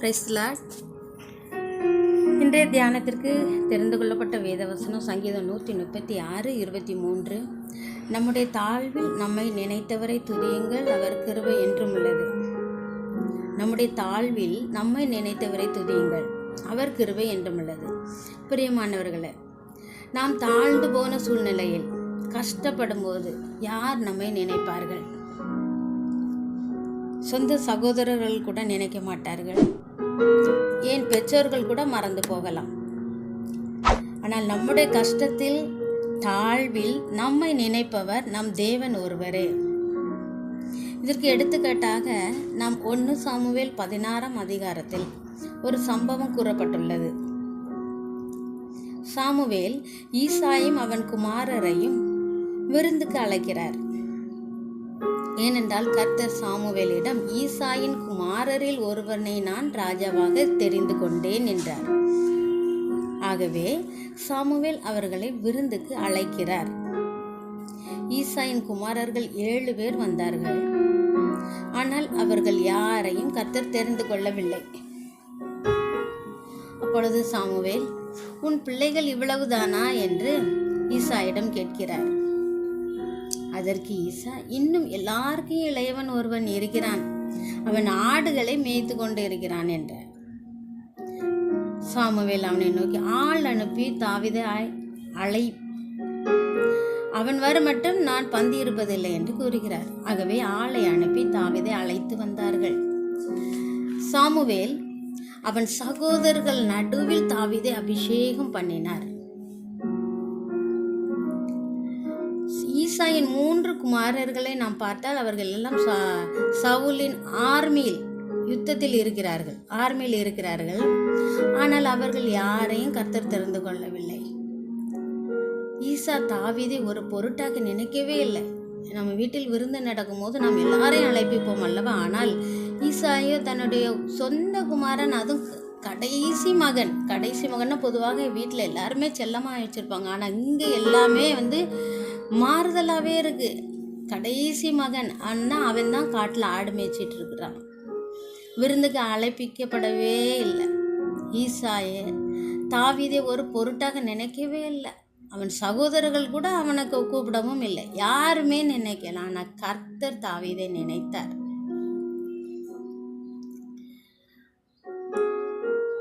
Praise the Lord. இன்றைய தியானத்திற்கு தெரிந்து கொள்ளப்பட்ட வேதவசனம் சங்கீதம் 136:23. நம்முடைய தாழ்வில் நம்மை நினைத்தவரை துதியுங்கள், அவர் கிருபை என்றும் உள்ளது. நம்முடைய தாழ்வில் நம்மை நினைத்தவரை துதியுங்கள், அவர் கிருபை என்றும் உள்ளது. பிரியமானவர்களே, நாம் தாழ்ந்து போன சூழ்நிலையில் கஷ்டப்படும் போது யார் நம்மை நினைப்பார்கள்? சொந்த சகோதரர்கள் கூட நினைக்க மாட்டார்கள், ஏன் பெற்றோர்கள் கூட மறந்து போகலாம். ஆனால் நம்முடைய கஷ்டத்தில் தாழ்வில் நம்மை நினைப்பவர் நம் தேவன் ஒருவரே. இதற்கு எடுத்துக்காட்டாக நாம் 1 சாமுவேல் 16 ஒரு சம்பவம் கூறப்பட்டுள்ளது. சாமுவேல் ஈசாயும் அவன் குமாரரையும் விருந்துக்கு அழைக்கிறார். ஏனென்றால் கர்த்தர் சாமுவேலிடம், ஈசாயின் குமாரரில் ஒருவனை நான் ராஜாவாக தெரிந்து கொண்டேன் என்றார். ஆகவே சாமுவேல் அவர்களை விருந்துக்கு அழைக்கிறார். ஈசாயின் குமாரர்கள் 7 பேர் வந்தார்கள். ஆனால் அவர்கள் யாரையும் கர்த்தர் தெரிந்து கொள்ளவில்லை. அப்பொழுது சாமுவேல், உன் பிள்ளைகள் இவ்வளவுதானா என்று ஈசாயிடம் கேட்கிறார். அதற்கு ஈசா, இன்னும் எல்லாருக்கும் இளையவன் ஒருவன் இருக்கிறான், அவன் ஆடுகளை மேய்த்து கொண்டு இருக்கிறான் என்றார். சாமுவேல் அவனை நோக்கி, ஆள் அனுப்பி தாவீதை அழை, அவன் வர மட்டும் நான் பந்தி இருப்பதில்லை என்று கூறுகிறார். ஆகவே ஆளை அனுப்பி தாவீதை அழைத்து வந்தார்கள். சாமுவேல் அவன் சகோதரர்கள் நடுவில் தாவீதை அபிஷேகம் பண்ணினார். ஈசாயின் 3 குமாரர்களை நாம் பார்த்தால் அவர்கள் எல்லாம் சவுலின் யுத்தத்தில் இருக்கிறார்கள். ஆனால் அவர்கள் யாரையும் கர்த்தர் தெரிந்து கொள்ளவில்லை. ஈசா தாவீதை ஒரு பொருட்டாக நினைக்கவே இல்லை. நம்ம வீட்டில் விருந்து நடக்கும் போது நாம் எல்லாரையும் அழைப்பிப்போம் அல்லவா? ஆனால் ஈசாயோ தன்னுடைய சொந்த குமாரன், அதுவும் கடைசி மகன் பொதுவாக வீட்டில் எல்லாருமே செல்லமாக வச்சுருப்பாங்க. ஆனால் இங்கே எல்லாமே மாறுதலாகவே இருக்கு. கடைசி மகன் அண்ணா அவன் தான் காட்டில் ஆடு மேய்ச்சிட்டு இருக்கிறான். விருந்துக்கு அழைப்பிக்கப்படவே இல்லை. ஈசாயை தாவீதை ஒரு பொருட்டாக நினைக்கவே இல்லை. அவன் சகோதரர்கள் கூட அவனுக்கு கூப்பிடவும் இல்லை, யாருமே நினைக்கல. ஆனால் கர்த்தர் தாவீதை நினைத்தார்.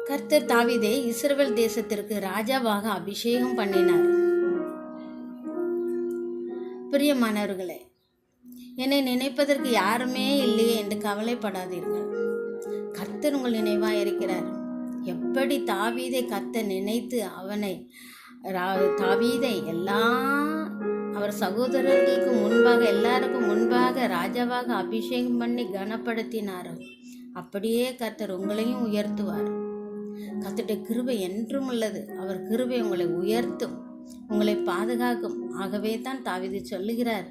கர்த்தர் தாவீதை இஸ்ரவேல் தேசத்திற்கு ராஜாவாக அபிஷேகம் பண்ணினார். பிரியமானவர்களே, என்னை நினைப்பதற்கு யாருமே இல்லையே என்று கவலைப்படாதீர்கள். கர்த்தர் உங்கள் நினைவாக இருக்கிறார். எப்படி தாவீதை கர்த்தர் நினைத்து தாவீதை அவர் சகோதரர்களுக்கு முன்பாக எல்லாருக்கும் முன்பாக ராஜாவாக அபிஷேகம் பண்ணி கனப்படுத்தினாரோ, அப்படியே கர்த்தர் உங்களையும் உயர்த்துவார். கர்த்தருடைய கிருபை என்றும் உள்ளது. அவர் கிருபை உங்களை உயர்த்தும், உங்களை பாதுகாக்கும். ஆகவே தான் தாவீது சொல்லுகிறார்,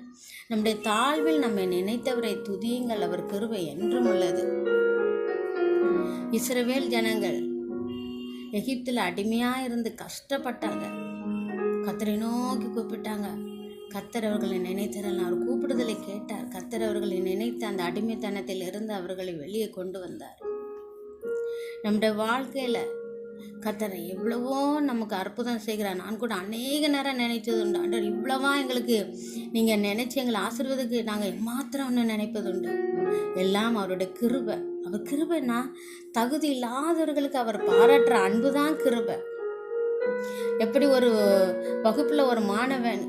நம்முடைய தாழ்வில் நம்மை நினைத்தவரை துதியுங்கள், அவர் கிருபை என்றும் உள்ளது. இஸ்ரவேல் ஜனங்கள் எகிப்தில் அடிமையாக இருந்து கஷ்டப்பட்டாங்க. கர்த்தரை நோக்கி கூப்பிட்டாங்க. கர்த்தர் அவர்களை நினைத்தார். அவர் கூப்பிடுதலை கேட்டார். கர்த்தர் அவர்களை நினைத்து அந்த அடிமைத்தனத்தில் இருந்து அவர்களை வெளியே கொண்டு வந்தார். நம்முடைய வாழ்க்கையில் கர்த்தர் எவ்வளவோ நமக்கு அற்புதம் செய்கிறார். நான் கூட அநேக நேரம் நினைத்தது உண்டு, ஆண்டவர் இவ்வளவா எங்களுக்கு நீங்கள் நினைச்சு எங்களை ஆசீர்வதிக்கு நாங்கள் எம்மாத்திரம் நினைப்பது உண்டு. எல்லாம் அவருடைய கிருபை. அவர் கிருபைன்னா தகுதி இல்லாதவர்களுக்கு அவர் பாராட்டுற அன்பு தான் கிருபை. எப்படி ஒரு வகுப்பில் ஒரு மாணவன்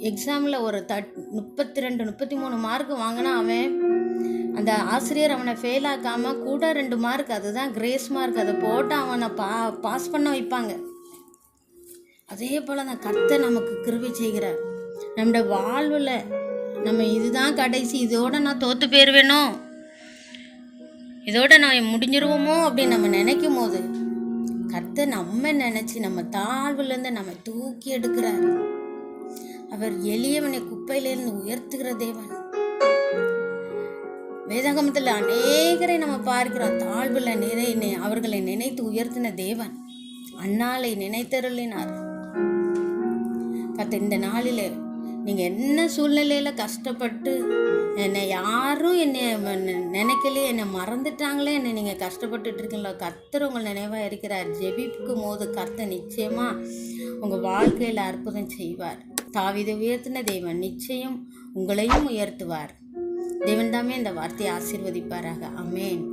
எக்ஸாமில் ஒரு 32 33 மார்க் வாங்கினா அவன் அந்த ஆசிரியர் அவனை ஃபெயில் ஆக்காமல் கூட 2 மார்க், அதுதான் கிரேஸ் மார்க், அதை போட்டு அவனை பாஸ் பண்ண வைப்பாங்க. அதே போல் தான் கர்த்தர் நமக்கு கிருபை செய்கிறார். நம்முடைய வாழ்வில் நம்ம இதுதான் கடைசி, இதோட நான் தோற்று போயிடுவேனோ, இதோட நான் முடிஞ்சிருவோமோ அப்படின்னு நம்ம நினைக்கும் போது கர்த்தர் நம்ம நினச்சி நம்ம தாழ்வுலேருந்து நம்ம தூக்கி எடுக்கிறார். அவர் எளியவனை குப்பையிலிருந்து உயர்த்துகிற தேவன். வேதாகமத்தில் அநேகரை நம்ம பார்க்கிறோம். தாழ்வுல அவர்களை நினைத்து உயர்த்தின தேவன். அன்னாளை நினைத்தருளினார். கர்த்தர் இந்த நாளிலே நீங்கள் என்ன சூழ்நிலையில் கஷ்டப்பட்டு என்னை யாரும் நினைக்கலையே, என்னை மறந்துட்டாங்களே, என்னை நீங்கள் கஷ்டப்பட்டுட்டு இருக்கீங்களோ, கர்த்தர் உங்கள் நினைவாக இருக்கிறார். ஜெபிக்கும் போது கர்த்தர் நிச்சயமாக உங்கள் வாழ்க்கையில் அற்புதம் செய்வார். தாவீதை உயர்த்தின தேவன் நிச்சயம் உங்களையும் உயர்த்துவார். தேவன் தாமே இந்த வார்த்தையை ஆசீர்வதிப்பாராக. ஆமென்.